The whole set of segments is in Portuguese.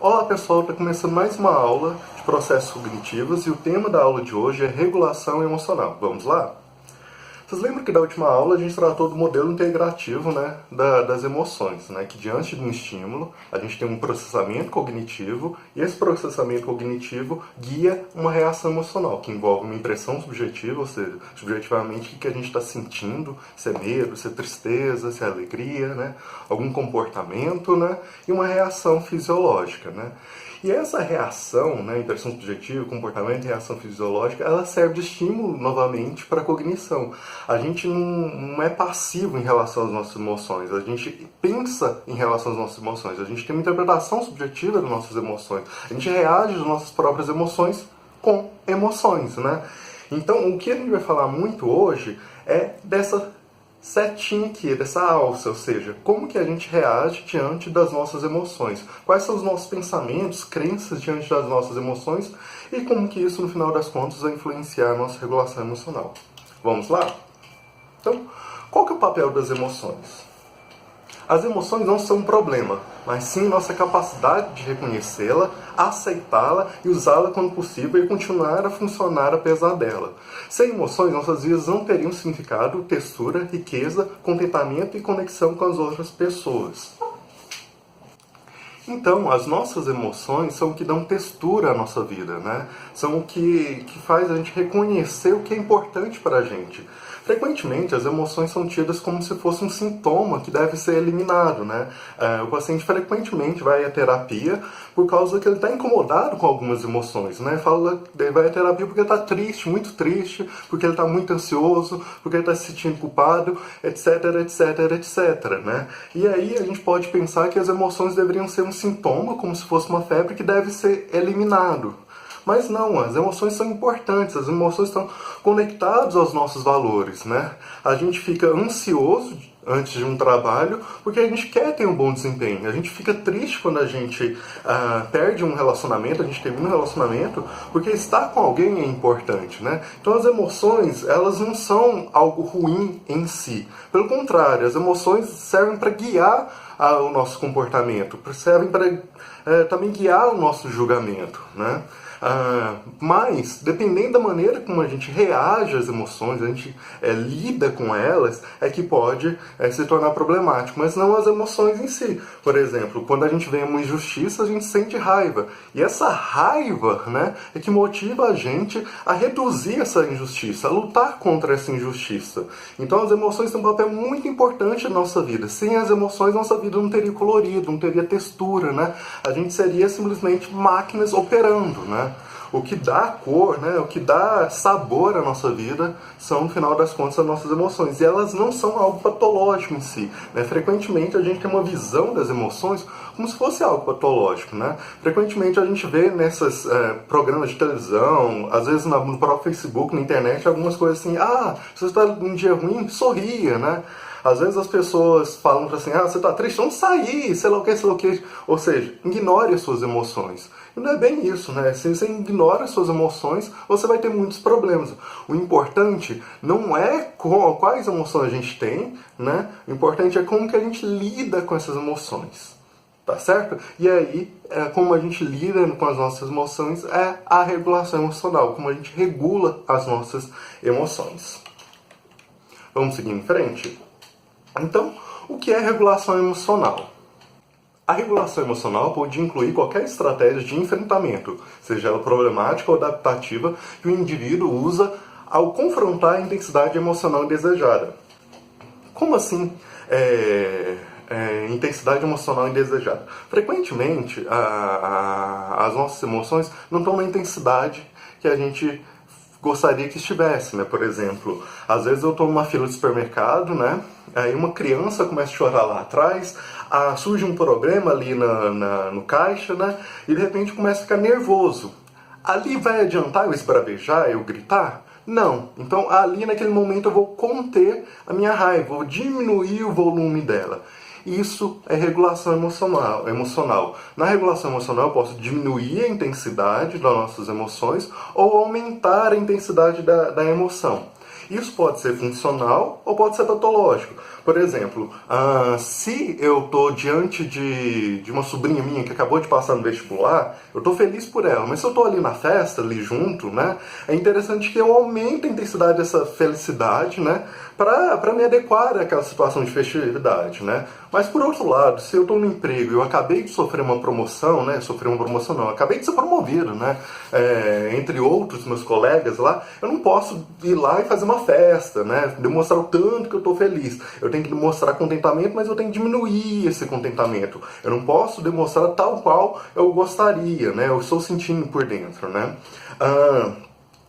Olá pessoal, está começando mais uma aula de processos cognitivos e o tema da aula de hoje é regulação emocional. Vamos lá? Vocês lembram que da última aula a gente tratou do modelo integrativo, né, das emoções, né, que diante de um estímulo a gente tem um processamento cognitivo e esse processamento cognitivo guia uma reação emocional que envolve uma impressão subjetiva, ou seja, subjetivamente o que a gente está sentindo, se é medo, se é tristeza, se é alegria, né, algum comportamento, né, e uma reação fisiológica, né. E essa reação, né, impressão subjetiva, comportamento e reação fisiológica, ela serve de estímulo novamente para a cognição. A gente não é passivo em relação às nossas emoções, a gente pensa em relação às nossas emoções, a gente tem uma interpretação subjetiva das nossas emoções, a gente reage às nossas próprias emoções com emoções, né? Então, o que a gente vai falar muito hoje é dessa setinha aqui, dessa alça, ou seja, como que a gente reage diante das nossas emoções, quais são os nossos pensamentos, crenças diante das nossas emoções e como que isso, no final das contas, vai influenciar a nossa regulação emocional. Vamos lá? Então, qual que é o papel das emoções? As emoções não são um problema, mas sim nossa capacidade de reconhecê-la, aceitá-la e usá-la quando possível e continuar a funcionar apesar dela. Sem emoções, nossas vidas não teriam significado, textura, riqueza, contentamento e conexão com as outras pessoas. Então, as nossas emoções são o que dão textura à nossa vida, né? São o que faz a gente reconhecer o que é importante para a gente. Frequentemente, as emoções são tidas como se fosse um sintoma que deve ser eliminado, né? O paciente frequentemente vai à terapia por causa que ele está incomodado com algumas emoções, né? Ele vai à terapia porque está triste, muito triste, porque ele está muito ansioso, porque ele está se sentindo culpado, etc, etc, etc, né? E aí a gente pode pensar que as emoções deveriam ser um sintoma, como se fosse uma febre que deve ser eliminado. Mas não, as emoções são importantes, as emoções estão conectadas aos nossos valores, né? A gente fica ansioso antes de um trabalho porque a gente quer ter um bom desempenho. A gente fica triste quando a gente perde um relacionamento, a gente termina um relacionamento, porque estar com alguém é importante, né? Então as emoções, elas não são algo ruim em si. Pelo contrário, as emoções servem para guiar o nosso comportamento, servem para também guiar o nosso julgamento, né? Mas, dependendo da maneira como a gente reage às emoções, a gente lida com elas, é que pode se tornar problemático, mas não as emoções em si. Por exemplo, quando a gente vê uma injustiça, a gente sente raiva. E essa raiva, né, é que motiva a gente a reduzir essa injustiça, a lutar contra essa injustiça. Então as emoções têm um papel muito importante na nossa vida. Sem as emoções, nossa vida não teria colorido, não teria textura, né? A gente seria simplesmente máquinas operando, né? O que dá cor, né, o que dá sabor à nossa vida são, no final das contas, as nossas emoções. E elas não são algo patológico em si, né? Frequentemente a gente tem uma visão das emoções como se fosse algo patológico, né? Frequentemente a gente vê nesses programas de televisão, às vezes no próprio Facebook, na internet, algumas coisas assim, se você está num dia ruim, sorria, né? Às vezes as pessoas falam assim, você está triste, vamos sair, sei lá o que, sei lá o que. Ou seja, ignore as suas emoções. E não é bem isso, né? Se você ignora as suas emoções, você vai ter muitos problemas. O importante não é quais emoções a gente tem, né? O importante é como que a gente lida com essas emoções. Tá certo? E aí, como a gente lida com as nossas emoções é a regulação emocional, como a gente regula as nossas emoções. Vamos seguir em frente? Então, o que é regulação emocional? A regulação emocional pode incluir qualquer estratégia de enfrentamento, seja ela problemática ou adaptativa, que o indivíduo usa ao confrontar a intensidade emocional indesejada. Como assim intensidade emocional indesejada? Frequentemente, as nossas emoções não estão na intensidade que a gente gostaria que estivesse, né? Por exemplo, às vezes eu estou numa fila de supermercado, né? Aí uma criança começa a chorar lá atrás, surge um problema ali no caixa, né? E de repente começa a ficar nervoso. Ali vai adiantar eu esbravejar, eu gritar? Não. Então ali naquele momento eu vou conter a minha raiva, vou diminuir o volume dela. Isso é regulação emocional. Na regulação emocional eu posso diminuir a intensidade das nossas emoções ou aumentar a intensidade da emoção. Isso pode ser funcional ou pode ser patológico. Por exemplo, se eu estou diante de uma sobrinha minha que acabou de passar no vestibular, eu estou feliz por ela, mas se eu estou ali na festa, ali junto, né, é interessante que eu aumente a intensidade dessa felicidade, né, para me adequar àquela situação de festividade, né. Mas por outro lado, se eu estou no emprego e eu acabei de sofrer uma promoção, né, eu acabei de ser promovido, né, entre outros meus colegas lá, eu não posso ir lá e fazer uma festa, né, demonstrar o tanto que eu estou feliz. Eu tenho que demonstrar contentamento, mas eu tenho que diminuir esse contentamento. Eu não posso demonstrar tal qual eu gostaria, né, eu estou sentindo por dentro, né.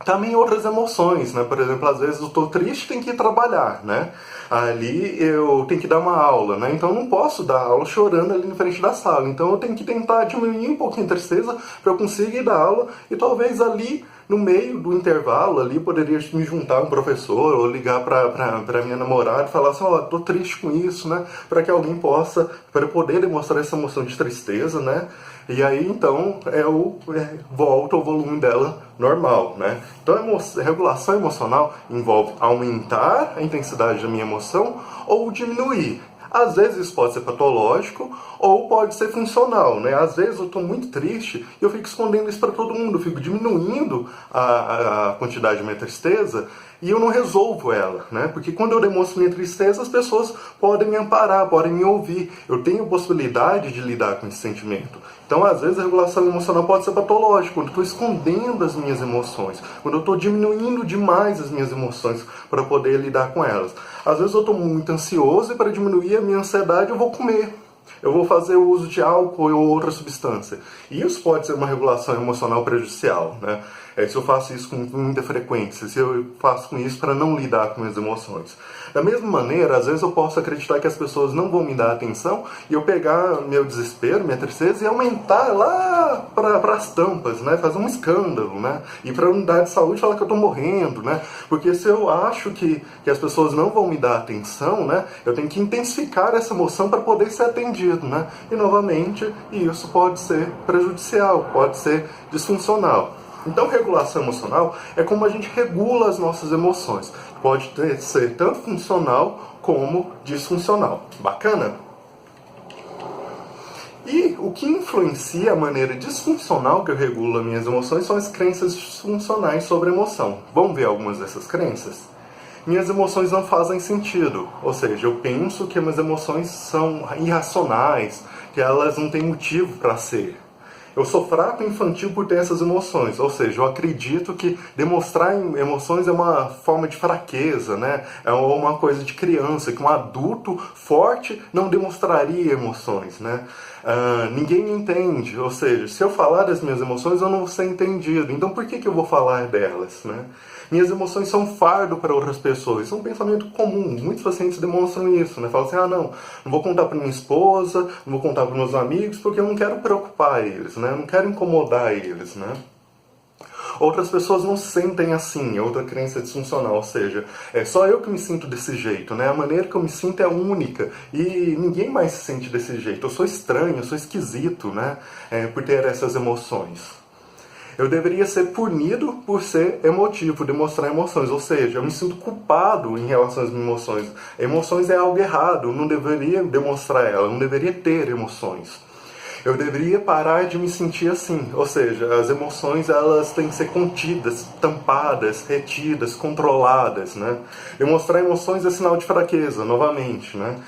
Também outras emoções, né? Por exemplo, às vezes eu estou triste e tenho que ir trabalhar, né? Ali eu tenho que dar uma aula, né? Então eu não posso dar aula chorando ali na frente da sala. Então eu tenho que tentar diminuir um pouquinho a tristeza para eu conseguir dar aula e talvez ali no meio do intervalo ali poderia me juntar com um professor ou ligar para minha namorada e falar assim, tô triste com isso, né? Para que alguém possa, para poder demonstrar essa emoção de tristeza, né? E aí então eu volto ao volume dela normal, né? Então a regulação emocional envolve aumentar a intensidade da minha emoção ou diminuir. Às vezes isso pode ser patológico ou pode ser funcional, né? Às vezes eu estou muito triste e eu fico escondendo isso para todo mundo, eu fico diminuindo a quantidade da minha tristeza e eu não resolvo ela, né? Porque quando eu demonstro minha tristeza, as pessoas podem me amparar, podem me ouvir. Eu tenho possibilidade de lidar com esse sentimento. Então, às vezes, a regulação emocional pode ser patológica, quando eu estou escondendo as minhas emoções, quando eu estou diminuindo demais as minhas emoções para poder lidar com elas. Às vezes eu estou muito ansioso e para diminuir a minha ansiedade eu vou comer. Eu vou fazer o uso de álcool ou outra substância. E isso pode ser uma regulação emocional prejudicial, né? Se eu faço isso com muita frequência, se eu faço com isso para não lidar com minhas emoções. Da mesma maneira, às vezes eu posso acreditar que as pessoas não vão me dar atenção e eu pegar meu desespero, minha tristeza e aumentar lá para as tampas, né? Fazer um escândalo, né? E para a unidade de saúde falar que eu estou morrendo, né? Porque se eu acho que as pessoas não vão me dar atenção, né? Eu tenho que intensificar essa emoção para poder ser atendido, né? E novamente, isso pode ser prejudicial, pode ser disfuncional. Então, regulação emocional é como a gente regula as nossas emoções. Pode ser tanto funcional como disfuncional. Bacana? E o que influencia a maneira disfuncional que eu regulo as minhas emoções são as crenças disfuncionais sobre a emoção. Vamos ver algumas dessas crenças? Minhas emoções não fazem sentido, ou seja, eu penso que minhas emoções são irracionais, que elas não têm motivo para ser. Eu sou fraco e infantil por ter essas emoções, ou seja, eu acredito que demonstrar emoções é uma forma de fraqueza, né? É uma coisa de criança, que um adulto forte não demonstraria emoções, né? Ninguém me entende, ou seja, se eu falar das minhas emoções eu não vou ser entendido, então por que eu vou falar delas, né? Minhas emoções são fardo para outras pessoas. Isso é um pensamento comum. Muitos pacientes demonstram isso, né? Falam assim, não vou contar para minha esposa, não vou contar para meus amigos, porque eu não quero preocupar eles, né? Eu não quero incomodar eles, né? Outras pessoas não se sentem assim, é outra crença disfuncional, ou seja, é só eu que me sinto desse jeito, né? A maneira que eu me sinto é única e ninguém mais se sente desse jeito. Eu sou estranho, eu sou esquisito, né? Por ter essas emoções. Eu deveria ser punido por ser emotivo, demonstrar emoções. Ou seja, eu me sinto culpado em relação às minhas emoções. Emoções é algo errado, eu não deveria demonstrar ela, eu não deveria ter emoções. Eu deveria parar de me sentir assim. Ou seja, as emoções elas têm que ser contidas, tampadas, retidas, controladas, né? Demonstrar emoções é sinal de fraqueza, novamente, né?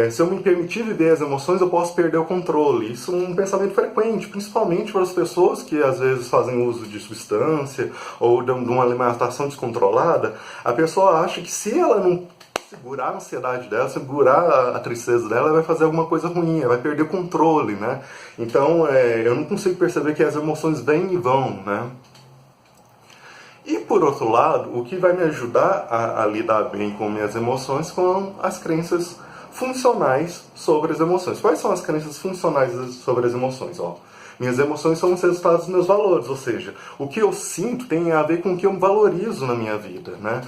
Se eu me permitir viver as emoções, eu posso perder o controle. Isso é um pensamento frequente, principalmente para as pessoas que às vezes fazem uso de substância ou de uma alimentação descontrolada. A pessoa acha que se ela não segurar a ansiedade dela, segurar a tristeza dela, ela vai fazer alguma coisa ruim, ela vai perder o controle, né? Então, eu não consigo perceber que as emoções vêm e vão, né? E, por outro lado, o que vai me ajudar a lidar bem com minhas emoções são as crenças funcionais sobre as emoções. Quais são as crenças funcionais sobre as emoções? Minhas emoções são os resultados dos meus valores, ou seja, o que eu sinto tem a ver com o que eu valorizo na minha vida, né?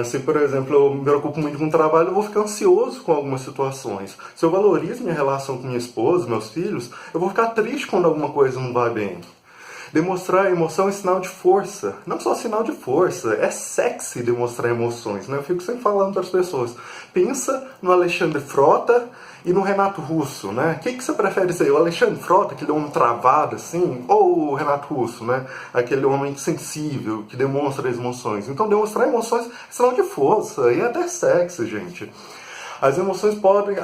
Se, por exemplo, eu me preocupo muito com o trabalho, eu vou ficar ansioso com algumas situações. Se eu valorizo minha relação com minha esposa, meus filhos, eu vou ficar triste quando alguma coisa não vai bem. Demonstrar emoção é sinal de força. Não só sinal de força, é sexy demonstrar emoções, né? Eu fico sempre falando para as pessoas. Pensa no Alexandre Frota e no Renato Russo, né? O que você prefere ser? O Alexandre Frota, aquele homem travado assim, ou o Renato Russo, né? Aquele homem sensível, que demonstra as emoções. Então demonstrar emoções é sinal de força e é até sexy, gente. As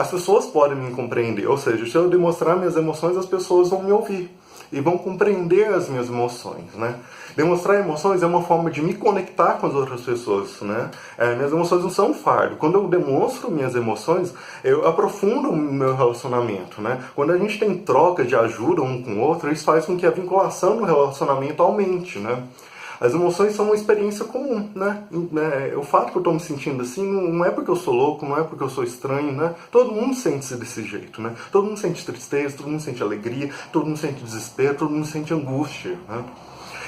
pessoas podem me compreender, ou seja, se eu demonstrar minhas emoções, as pessoas vão me ouvir e vão compreender as minhas emoções, né? Demonstrar emoções é uma forma de me conectar com as outras pessoas, né? Minhas emoções não são um fardo. Quando eu demonstro minhas emoções, eu aprofundo o meu relacionamento, né? Quando a gente tem troca de ajuda um com o outro, isso faz com que a vinculação no relacionamento aumente, né? As emoções são uma experiência comum, né? O fato que eu estou me sentindo assim não é porque eu sou louco, não é porque eu sou estranho, né? Todo mundo sente-se desse jeito, né? Todo mundo sente tristeza, todo mundo sente alegria, todo mundo sente desespero, todo mundo sente angústia, né?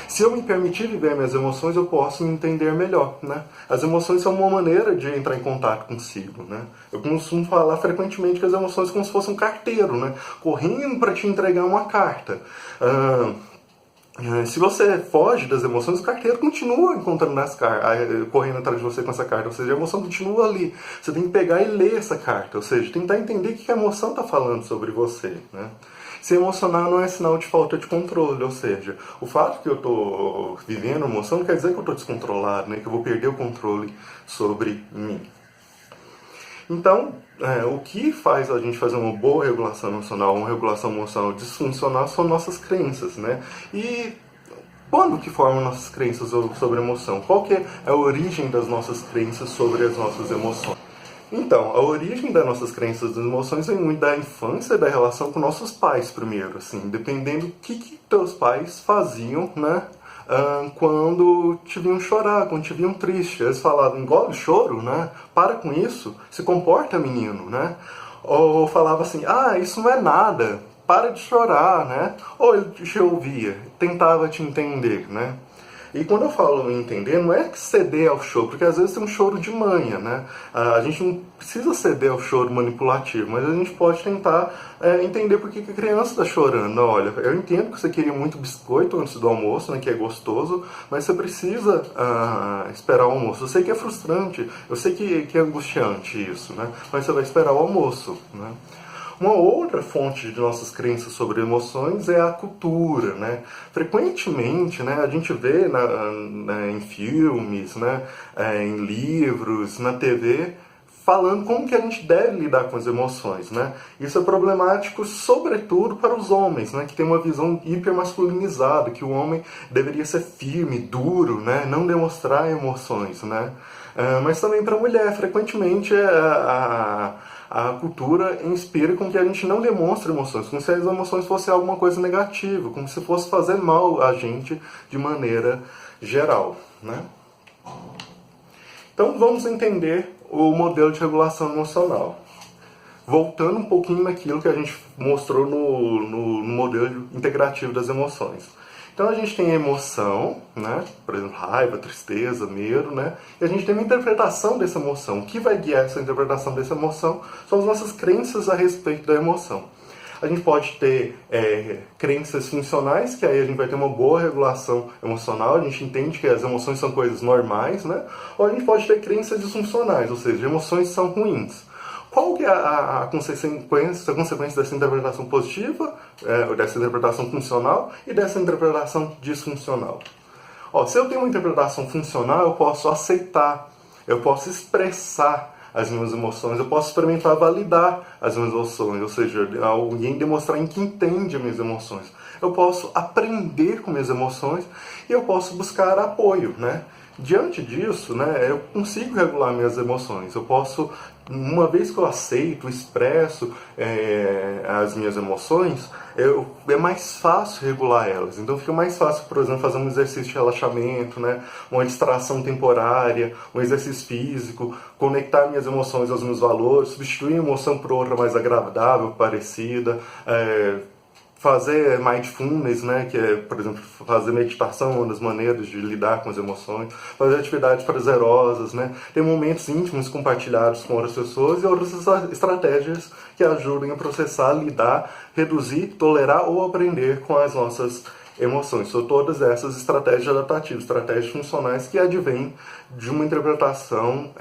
Se eu me permitir viver minhas emoções, eu posso me entender melhor, né? As emoções são uma maneira de entrar em contato consigo, né? Eu costumo falar frequentemente que as emoções são como se fosse um carteiro, né? Correndo para te entregar uma carta. Se você foge das emoções, o carteiro continua encontrando correndo atrás de você com essa carta. Ou seja, a emoção continua ali. Você tem que pegar e ler essa carta. Ou seja, tentar entender o que a emoção está falando sobre você, né? Se emocionar não é sinal de falta de controle. Ou seja, o fato que eu estou vivendo emoção não quer dizer que eu estou descontrolado, né? Que eu vou perder o controle sobre mim. Então, o que faz a gente fazer uma boa regulação emocional, uma regulação emocional disfuncional, são nossas crenças, né? E quando que formam nossas crenças sobre emoção? Qual que é a origem das nossas crenças sobre as nossas emoções? Então, a origem das nossas crenças das emoções vem muito da infância e da relação com nossos pais, primeiro, assim, dependendo do que teus pais faziam, né? Quando te viam chorar, quando te viam triste. Eles falavam, engole o choro, né? Para com isso, se comporta, menino, né? Ou falava assim, isso não é nada, para de chorar, né? Ou ele te ouvia, tentava te entender, né? E quando eu falo entender, não é ceder ao choro, porque às vezes tem um choro de manha, né? A gente não precisa ceder ao choro manipulativo, mas a gente pode tentar entender por que a criança está chorando. Olha, eu entendo que você queria muito biscoito antes do almoço, né, que é gostoso, mas você precisa esperar o almoço. Eu sei que é frustrante, eu sei que é angustiante isso, né? Mas você vai esperar o almoço, né? Uma outra fonte de nossas crenças sobre emoções é a cultura, né? Frequentemente, né, a gente vê em filmes, né, em livros, na TV, falando como que a gente deve lidar com as emoções, né? Isso é problemático, sobretudo para os homens, né, que tem uma visão hipermasculinizada, que o homem deveria ser firme, duro, né, não demonstrar emoções, né? Mas também para a mulher, frequentemente a cultura inspira com que a gente não demonstre emoções, como se as emoções fossem alguma coisa negativa, como se fosse fazer mal a gente de maneira geral, né? Então vamos entender o modelo de regulação emocional. Voltando um pouquinho naquilo que a gente mostrou no modelo integrativo das emoções. Então a gente tem a emoção, né? Por exemplo, raiva, tristeza, medo, né? E a gente tem uma interpretação dessa emoção. O que vai guiar essa interpretação dessa emoção são as nossas crenças a respeito da emoção. A gente pode ter crenças funcionais, que aí a gente vai ter uma boa regulação emocional, a gente entende que as emoções são coisas normais, né? Ou a gente pode ter crenças disfuncionais, ou seja, emoções são ruins. Qual que é a consequência dessa interpretação positiva, dessa interpretação funcional e dessa interpretação disfuncional? Se eu tenho uma interpretação funcional, eu posso aceitar, eu posso expressar as minhas emoções, eu posso experimentar validar as minhas emoções, ou seja, alguém demonstrar em que entende as minhas emoções. Eu posso aprender com minhas emoções e eu posso buscar apoio, né? Diante disso, né, eu consigo regular minhas emoções. Eu posso, uma vez que eu aceito, expresso as minhas emoções, é mais fácil regular elas. Então fica mais fácil, por exemplo, fazer um exercício de relaxamento, né, uma distração temporária, um exercício físico, conectar minhas emoções aos meus valores, substituir uma emoção por outra mais agradável, parecida, fazer mindfulness, né, que é, por exemplo, fazer meditação, uma das maneiras de lidar com as emoções, fazer atividades prazerosas, né, ter momentos íntimos compartilhados com outras pessoas e outras estratégias que ajudem a processar, lidar, reduzir, tolerar ou aprender com as nossas emoções. São todas essas estratégias adaptativas, estratégias funcionais que advêm de uma interpretação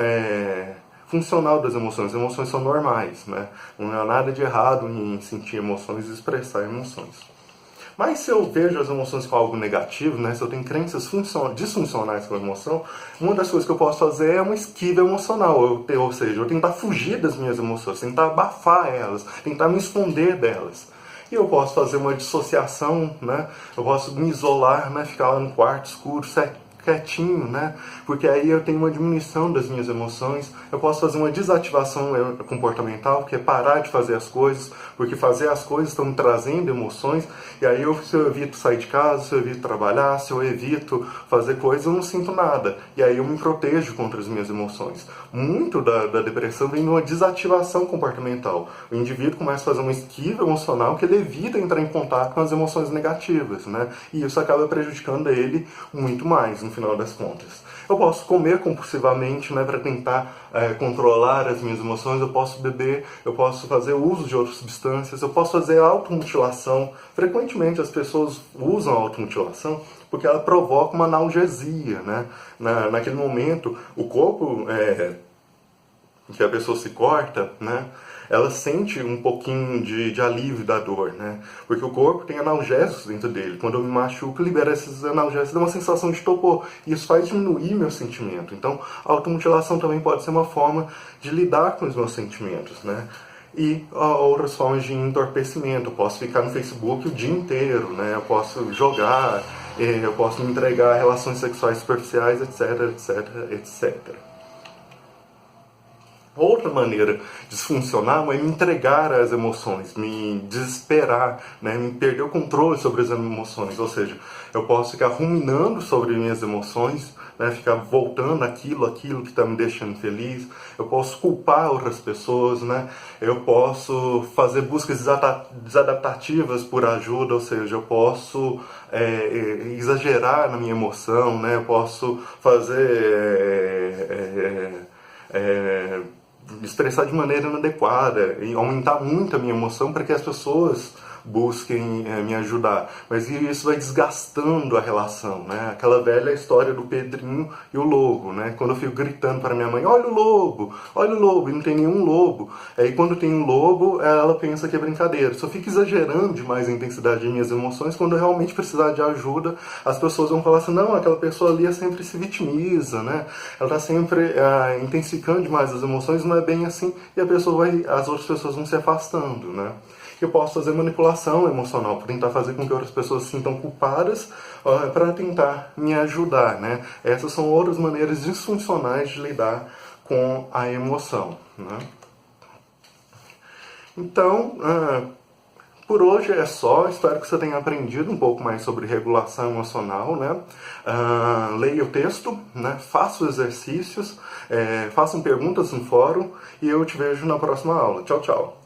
funcional das emoções. As emoções são normais, né? Não há nada de errado em sentir emoções e expressar emoções. Mas se eu vejo as emoções como algo negativo, né, se eu tenho crenças disfuncionais com a emoção, uma das coisas que eu posso fazer é uma esquiva emocional, ou seja, eu tentar fugir das minhas emoções, tentar abafar elas, tentar me esconder delas. E eu posso fazer uma dissociação, né, eu posso me isolar, né, ficar lá no quarto escuro, quietinho, né? Porque aí eu tenho uma diminuição das minhas emoções. Eu posso fazer uma desativação comportamental, que é parar de fazer as coisas, porque fazer as coisas estão me trazendo emoções. E aí, se eu evito sair de casa, se eu evito trabalhar, se eu evito fazer coisas, eu não sinto nada. E aí eu me protejo contra as minhas emoções. Muito da depressão vem de uma desativação comportamental. O indivíduo começa a fazer uma esquiva emocional que ele evita entrar em contato com as emoções negativas, né? E isso acaba prejudicando ele muito mais, no final das contas. Eu posso comer compulsivamente, né, para tentar controlar as minhas emoções, eu posso beber, eu posso fazer uso de outras substâncias, eu posso fazer automutilação. Frequentemente as pessoas usam a automutilação porque ela provoca uma analgesia, né? Naquele momento, o corpo que a pessoa se corta, né, ela sente um pouquinho de alívio da dor, né? Porque o corpo tem analgésicos dentro dele. Quando eu me machuco, libera esses analgésicos, dá uma sensação de torpor. E isso faz diminuir meu sentimento. Então, a automutilação também pode ser uma forma de lidar com os meus sentimentos, né? E outras formas de entorpecimento. Eu posso ficar no Facebook o dia inteiro, né? Eu posso jogar, eu posso me entregar a relações sexuais superficiais, etc, etc, etc. Outra maneira disfuncional é me entregar às emoções, me desesperar, né? Me perder o controle sobre as emoções. Ou seja, eu posso ficar ruminando sobre minhas emoções, né? Ficar voltando aquilo que está me deixando feliz. Eu posso culpar outras pessoas, né? Eu posso fazer buscas desadaptativas por ajuda, ou seja, eu posso exagerar na minha emoção, né? Eu posso fazer... expressar de maneira inadequada e aumentar muito a minha emoção para que as pessoas busquem me ajudar. Mas isso vai desgastando a relação, né? Aquela velha história do Pedrinho e o lobo, né? Quando eu fico gritando para minha mãe, olha o lobo, e não tem nenhum lobo. Aí quando tem um lobo, ela pensa que é brincadeira. Se eu fico exagerando demais a intensidade de minhas emoções, quando eu realmente precisar de ajuda, as pessoas vão falar assim, não, aquela pessoa ali sempre se vitimiza, né? Ela está sempre intensificando demais as emoções, não é bem assim, e as outras pessoas vão se afastando, né? Eu posso fazer manipulação emocional, para tentar fazer com que outras pessoas se sintam culpadas, para tentar me ajudar, né? Essas são outras maneiras disfuncionais de lidar com a emoção, né? Então, por hoje é só. Espero que você tenha aprendido um pouco mais sobre regulação emocional, né? Leia o texto, né? Faça os exercícios, façam perguntas no fórum e eu te vejo na próxima aula. Tchau, tchau!